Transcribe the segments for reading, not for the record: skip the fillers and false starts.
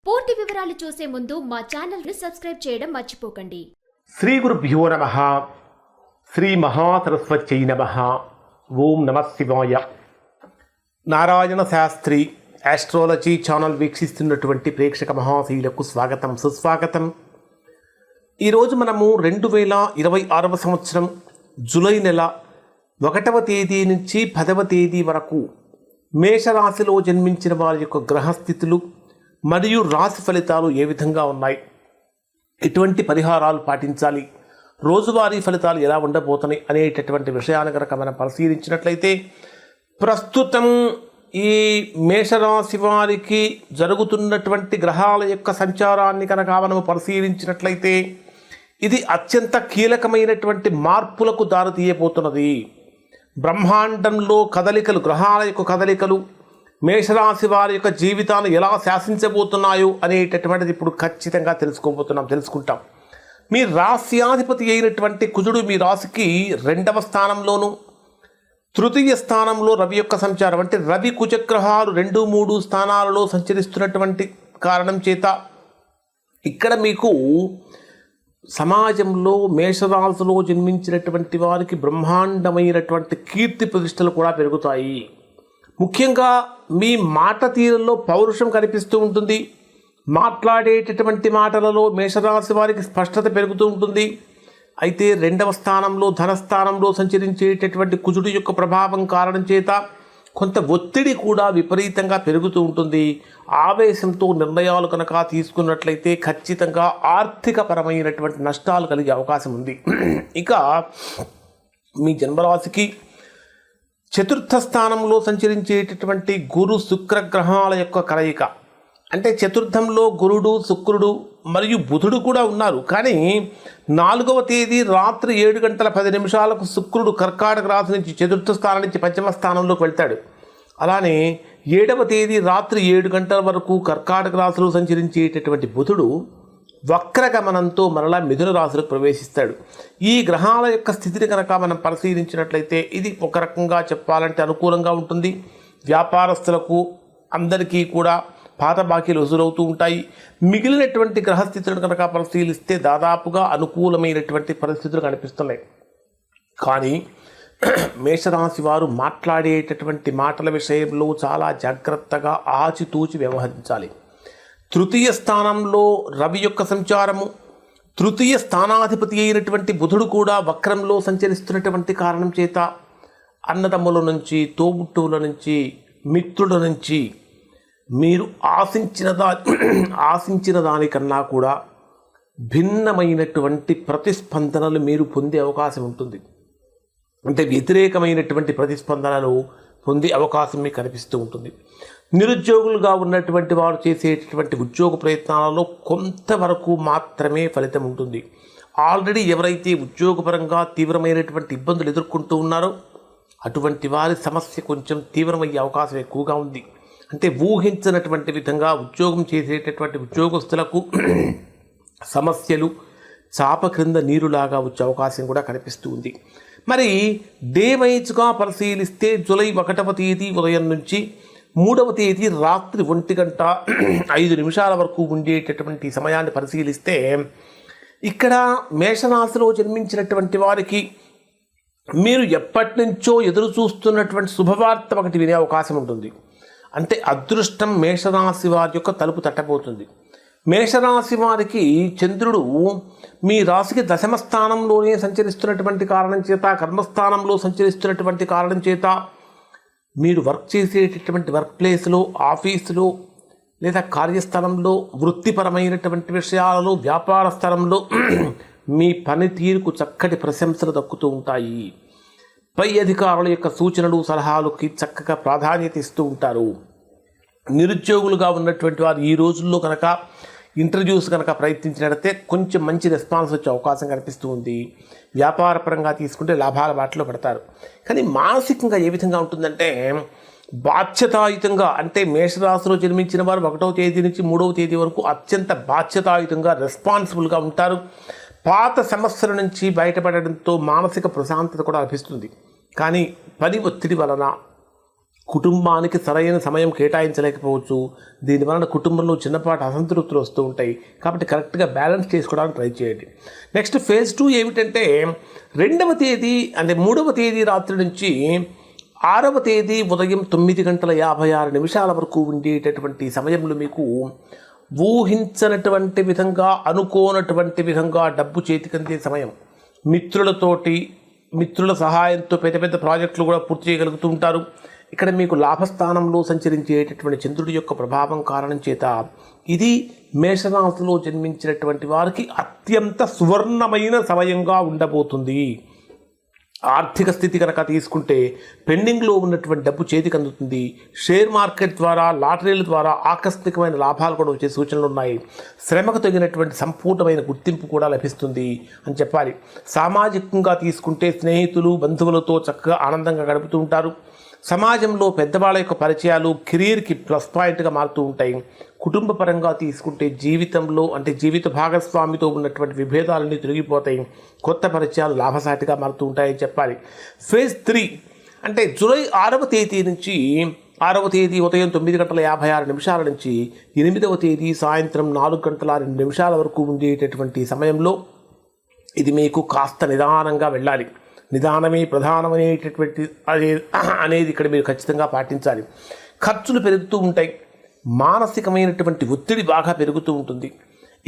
పూర్తి వివరాలు చూసే ముందు మా ఛానల్ ని సబ్స్క్రైబ్ చేయడం మర్చిపోకండి. శ్రీ గురుభ్యో నమః. శ్రీ మహాసరస్వత్యై నమః. ఓం నమః శివాయ. నారాయణ శాస్త్రి ఆస్ట్రాలజీ ఛానల్ వీక్షిస్తున్నటువంటి ప్రేక్షక మహాశీలకు స్వాగతం, సుస్వాగతం. ఈరోజు మనము 2026 సంవత్సరం జూలై నెల 1వ తేదీ నుంచి 10వ తేదీ వరకు మేషరాశిలో జన్మించిన వారి యొక్క గ్రహస్థితులు మరియు రాశి ఫలితాలు ఏ విధంగా ఉన్నాయి, ఎటువంటి పరిహారాలు పాటించాలి, రోజువారీ ఫలితాలు ఎలా ఉండబోతున్నాయి అనేటటువంటి విషయాన్ని కనుక మనం పరిశీలించినట్లయితే, ప్రస్తుతం ఈ మేషరాశి వారికి జరుగుతున్నటువంటి గ్రహాల యొక్క సంచారాన్ని కనుక మనము పరిశీలించినట్లయితే ఇది అత్యంత కీలకమైనటువంటి మార్పులకు దారితీయబోతున్నది. బ్రహ్మాండంలో కదలికలు, గ్రహాల యొక్క కదలికలు మేషరాశి వారి యొక్క జీవితాలు ఎలా శాసించబోతున్నాయో అనేటటువంటిది ఇప్పుడు ఖచ్చితంగా తెలుసుకుంటాం. మీ రాశ్యాధిపతి అయినటువంటి కుజుడు మీ రాశికి 2వ స్థానంలోను, తృతీయ స్థానంలో రవి యొక్క సంచారం, అంటే రవి కుజగ్రహాలు 2, 3 స్థానాలలో సంచరిస్తున్నటువంటి కారణం చేత ఇక్కడ మీకు సమాజంలో మేషరాశిలో జన్మించినటువంటి వారికి బ్రహ్మాండమైనటువంటి కీర్తి ప్రతిష్టలు కూడా పెరుగుతాయి. ముఖ్యంగా మీ మాట తీరులో పౌరుషం కనిపిస్తూ ఉంటుంది. మాట్లాడేటటువంటి మాటలలో మేషరాశి వారికి స్పష్టత పెరుగుతూ ఉంటుంది. అయితే 2వ స్థానంలో ధనస్థానంలో సంచరించేటటువంటి కుజుడు యొక్క ప్రభావం కారణం చేత కొంత ఒత్తిడి కూడా విపరీతంగా పెరుగుతూ ఉంటుంది. ఆవేశంతో నిర్ణయాలు కనుక తీసుకున్నట్లయితే ఖచ్చితంగా ఆర్థికపరమైనటువంటి నష్టాలు కలిగే అవకాశం ఉంది. ఇక మీ జన్మరాశికి 4థ స్థానంలో సంచరించేటటువంటి గురు శుక్ర గ్రహాల యొక్క కలయిక, అంటే చతుర్థంలో గురుడు, శుక్రుడు మరియు బుధుడు కూడా ఉన్నారు. కానీ 4వ తేదీ రాత్రి 7:10 శుక్రుడు కర్కాటక రాశి నుంచి 4థ స్థానం నుంచి 5వ స్థానంలోకి వెళ్తాడు. అలానే 7వ తేదీ రాత్రి 7 గంటల వరకు కర్కాటక రాశిలో సంచరించేటటువంటి బుధుడు వక్రగమనంతో మరలా మిథున రాశిలోకి ప్రవేశిస్తాడు. ఈ గ్రహాల యొక్క స్థితిని కనుక మనం పరిశీలించినట్లయితే ఇది ఒక రకంగా చెప్పాలంటే అనుకూలంగా ఉంటుంది. వ్యాపారస్తులకు అందరికీ కూడా పాత బాకీలు వసూలవుతూ ఉంటాయి. మిగిలినటువంటి గ్రహస్థితులను కనుక పరిశీలిస్తే దాదాపుగా అనుకూలమైనటువంటి పరిస్థితులు కనిపిస్తున్నాయి. కానీ మేషరాశి వారు మాట్లాడేటటువంటి మాటల విషయంలో చాలా జాగ్రత్తగా ఆచితూచి వ్యవహరించాలి. తృతీయ స్థానంలో రవి యొక్క సంచారము, తృతీయ స్థానాధిపతి అయినటువంటి బుధుడు కూడా వక్రంలో సంచరిస్తున్నటువంటి కారణం చేత అన్నదమ్ముల నుంచి, తోబుట్టువుల నుంచి, మిత్రుల నుంచి మీరు ఆశించిన దానికన్నా కూడా భిన్నమైనటువంటి ప్రతిస్పందనలు మీరు పొందే అవకాశం ఉంటుంది. అంటే వ్యతిరేకమైనటువంటి ప్రతిస్పందనలు పొందే అవకాశం మీకు కనిపిస్తూ ఉంటుంది. నిరుద్యోగులుగా ఉన్నటువంటి వారు చేసేటటువంటి ఉద్యోగ ప్రయత్నాలలో కొంతవరకు మాత్రమే ఫలితం ఉంటుంది. ఆల్రెడీ ఎవరైతే ఉద్యోగపరంగా తీవ్రమైనటువంటి ఇబ్బందులు ఎదుర్కొంటూ ఉన్నారో అటువంటి వారి సమస్య కొంచెం తీవ్రమయ్యే అవకాశం ఎక్కువగా ఉంది. అంటే ఊహించినటువంటి విధంగా ఉద్యోగం చేసేటటువంటి ఉద్యోగస్తులకు సమస్యలు చాప క్రింద నీరులాగా వచ్చే అవకాశం కూడా కనిపిస్తూ ఉంది. మరి డే వైజ్గా పరిశీలిస్తే జూలై 1వ తేదీ ఉదయం నుంచి 3వ తేదీ రాత్రి 1:05 వరకు ఉండేటటువంటి సమయాన్ని పరిశీలిస్తే ఇక్కడ మేషరాశిలో జన్మించినటువంటి వారికి మీరు ఎప్పటి నుంచో ఎదురు చూస్తున్నటువంటి శుభవార్త ఒకటి వినే అవకాశం ఉంటుంది. అంటే అదృష్టం మేషరాశి వారి యొక్క తలుపు తట్టబోతుంది. మేషరాశి వారికి చంద్రుడు మీ రాశికి 10వ స్థానంలోనే సంచరిస్తున్నటువంటి కారణం చేత, కర్మస్థానంలో సంచరిస్తున్నటువంటి కారణం చేత మీరు వర్క్ చేసేటటువంటి వర్క్ ప్లేస్లో, ఆఫీసులో లేదా కార్యస్థలంలో, వృత్తిపరమైనటువంటి విషయాలలో, వ్యాపార స్థలంలో మీ పనితీరుకు చక్కటి ప్రశంసలు దక్కుతూ ఉంటాయి. పై అధికారుల యొక్క సూచనలు, సలహాలకి చక్కగా ప్రాధాన్యత ఇస్తూ ఉంటారు. నిరుద్యోగులుగా ఉన్నటువంటి వారు ఈ రోజుల్లో కనుక ఇంటర్వ్యూస్ కనుక ప్రయత్నించినట్లయితే కొంచెం మంచి రెస్పాన్స్ వచ్చే అవకాశం కనిపిస్తూ ఉంది. వ్యాపారపరంగా తీసుకుంటే లాభాల బాటలో పడతారు. కానీ మానసికంగా ఏ విధంగా ఉంటుందంటే బాధ్యతాయుతంగా, అంటే మేషరాశిలో జన్మించిన వారు 1వ తేదీ నుంచి 3వ తేదీ వరకు అత్యంత బాధ్యతాయుతంగా, రెస్పాన్సిబుల్గా ఉంటారు. పాత సమస్యల నుంచి బయటపడడంతో మానసిక ప్రశాంతత కూడా లభిస్తుంది. కానీ పని ఒత్తిడి వలన కుటుంబానికి సరైన సమయం కేటాయించలేకపోవచ్చు. దీనివలన కుటుంబంలో చిన్నపాటి అసంతృప్తులు వస్తూ ఉంటాయి. కాబట్టి కరెక్ట్గా బ్యాలెన్స్ చేసుకోవడానికి ట్రై చేయండి. నెక్స్ట్ ఫేజ్ 2 ఏమిటంటే 2వ తేదీ అంటే 3వ తేదీ రాత్రి నుంచి 6వ తేదీ ఉదయం 9:56 వరకు ఉండేటటువంటి సమయంలో మీకు ఊహించనటువంటి విధంగా, అనుకోనటువంటి విధంగా డబ్బు చేతికందే సమయం. మిత్రుల సహాయంతో పెద్ద పెద్ద ప్రాజెక్టులు కూడా పూర్తి చేయగలుగుతూ ఉంటారు. ఇక్కడ మీకు లాభస్థానంలో సంచరించేటటువంటి చంద్రుడి యొక్క ప్రభావం కారణం చేత ఇది మేషరాశిలో జన్మించినటువంటి వారికి అత్యంత సువర్ణమైన సమయంగా ఉండబోతుంది. ఆర్థిక స్థితి కనుక తీసుకుంటే పెండింగ్లో ఉన్నటువంటి డబ్బు చేతికి అందుతుంది. షేర్ మార్కెట్ ద్వారా, లాటరీల ద్వారా ఆకస్మికమైన లాభాలు కూడా వచ్చే సూచనలు ఉన్నాయి. శ్రమకు తగినటువంటి సంపూర్ణమైన గుర్తింపు కూడా లభిస్తుంది అని చెప్పాలి. సామాజికంగా తీసుకుంటే స్నేహితులు, బంధువులతో చక్కగా ఆనందంగా గడుపుతూ ఉంటారు. సమాజంలో పెద్దవాళ్ళ యొక్క పరిచయాలు కెరీర్కి ప్లస్ పాయింట్గా మారుతూ ఉంటాయి. కుటుంబ పరంగా తీసుకుంటే జీవితంలో అంటే జీవిత భాగస్వామితో ఉన్నటువంటి విభేదాలన్నీ తొలగిపోతాయి. కొత్త పరిచయాలు లాభసాటిగా మారుతూ ఉంటాయని చెప్పాలి. ఫేజ్ 3 అంటే జూలై 6వ తేదీ నుంచి 6వ తేదీ ఉదయం 9:56 నుంచి 8వ తేదీ సాయంత్రం 4:02 వరకు ఉండేటటువంటి సమయంలో ఇది మీకు కాస్త నిదానంగా వెళ్ళాలి. నిదానమే ప్రధానమైనటువంటి అనేది ఇక్కడ మీరు ఖచ్చితంగా పాటించాలి. ఖర్చులు పెరుగుతూ ఉంటాయి. మానసికమైనటువంటి ఒత్తిడి బాగా పెరుగుతూ ఉంటుంది.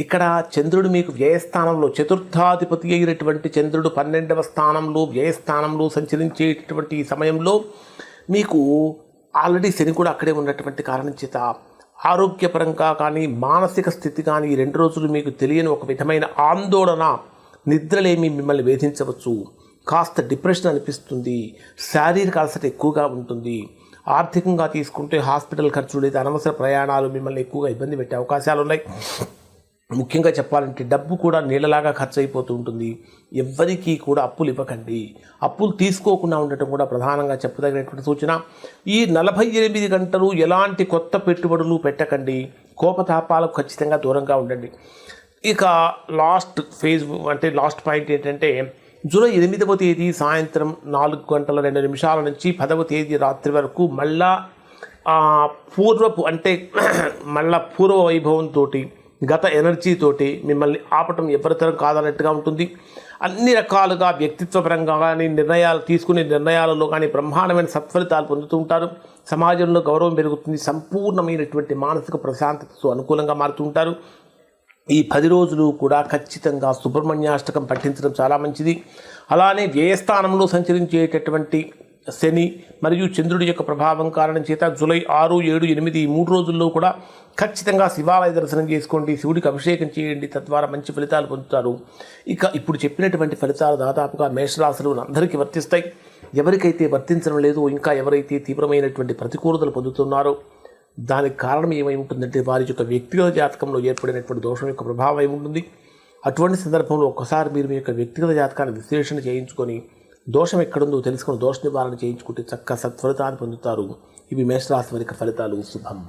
ఇక్కడ చంద్రుడు మీకు వ్యయస్థానంలో, చతుర్థాధిపతి అయినటువంటి చంద్రుడు 12వ స్థానంలో వ్యయస్థానంలో సంచరించేటటువంటి ఈ సమయంలో మీకు ఆల్రెడీ శని కూడా అక్కడే ఉన్నటువంటి కారణం చేత ఆరోగ్యపరంగా కానీ, మానసిక స్థితి కానీ ఈ 2 రోజులు మీకు తెలియని ఒక విధమైన ఆందోళన, నిద్రలేమి మిమ్మల్ని వేధించవచ్చు. కాస్త డిప్రెషన్ అనిపిస్తుంది. శారీరక అలసట ఎక్కువగా ఉంటుంది. ఆర్థికంగా తీసుకుంటే హాస్పిటల్ ఖర్చులు లేదా అనవసర ప్రయాణాలు మిమ్మల్ని ఎక్కువగా ఇబ్బంది పెట్టే అవకాశాలు ఉన్నాయి. ముఖ్యంగా చెప్పాలంటే డబ్బు కూడా నీళ్ళలాగా ఖర్చు అయిపోతూ ఉంటుంది. ఎవ్వరికీ కూడా అప్పులు ఇవ్వకండి. అప్పులు తీసుకోకుండా ఉండటం కూడా ప్రధానంగా చెప్పదగినటువంటి సూచన. ఈ 48 గంటలు ఎలాంటి కొత్త పెట్టుబడులు పెట్టకండి. కోపతాపాలకు ఖచ్చితంగా దూరంగా ఉండండి. ఇక లాస్ట్ ఫేజ్ అంటే లాస్ట్ పాయింట్ ఏంటంటే జూలై 8వ తేదీ సాయంత్రం 4:02 నుంచి 10వ తేదీ రాత్రి వరకు మళ్ళా పూర్వ వైభవంతో, గత ఎనర్జీతోటి మిమ్మల్ని ఆపటం ఎవరితరం కాదన్నట్టుగా ఉంటుంది. అన్ని రకాలుగా వ్యక్తిత్వపరంగా కానీ, తీసుకునే నిర్ణయాలలో కానీ బ్రహ్మాండమైన సత్ఫలితాలు పొందుతూ ఉంటారు. సమాజంలో గౌరవం పెరుగుతుంది. సంపూర్ణమైనటువంటి మానసిక ప్రశాంతతతో అనుకూలంగా మారుతూ ఉంటారు. ఈ 10 రోజులు కూడా ఖచ్చితంగా సుబ్రహ్మణ్యాష్టకం పఠించడం చాలా మంచిది. అలానే వ్యయస్థానంలో సంచరించేటటువంటి శని మరియు చంద్రుడి యొక్క ప్రభావం కారణం చేత జూలై 6, 7, 8 ఈ 3 రోజుల్లో కూడా ఖచ్చితంగా శివాలయ దర్శనం చేసుకోండి, శివుడికి అభిషేకం చేయండి. తద్వారా మంచి ఫలితాలు పొందుతారు. ఇక ఇప్పుడు చెప్పినటువంటి ఫలితాలు దాదాపుగా మేషరాశులు అందరికీ వర్తిస్తాయి. ఎవరికైతే వర్తించడం లేదో, ఇంకా ఎవరైతే తీవ్రమైనటువంటి ప్రతికూలతలు పొందుతున్నారో దానికి కారణం ఏమై ఉంటుందంటే వారి యొక్క వ్యక్తిగత జాతకంలో ఏర్పడినటువంటి దోషం యొక్క ప్రభావం ఏమి ఉంటుంది. అటువంటి సందర్భంలో ఒక్కసారి మీరు మీ యొక్క వ్యక్తిగత జాతకాన్ని విశ్లేషణ చేయించుకొని దోషం ఎక్కడుందో తెలుసుకొని దోష నివారణ చేయించుకుంటే చక్కగా సత్ఫలితాన్ని పొందుతారు. ఇవి మేషరాశి వారి ఫలితాలు. శుభం.